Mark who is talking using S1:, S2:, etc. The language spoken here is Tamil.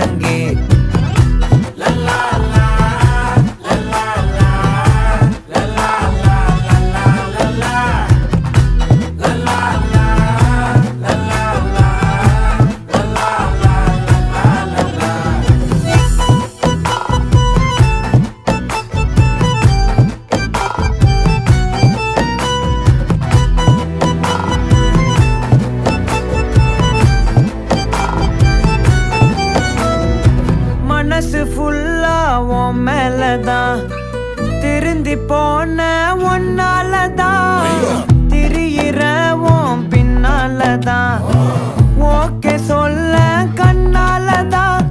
S1: ஒழுங்கே. மனசு ஃபுல்லா உன் மேலதான், திருந்தி போன ஒன்னாலதான், திரியிற உன் பின்னாலதான், ஓகே சொல்ல கண்ணாலதான்,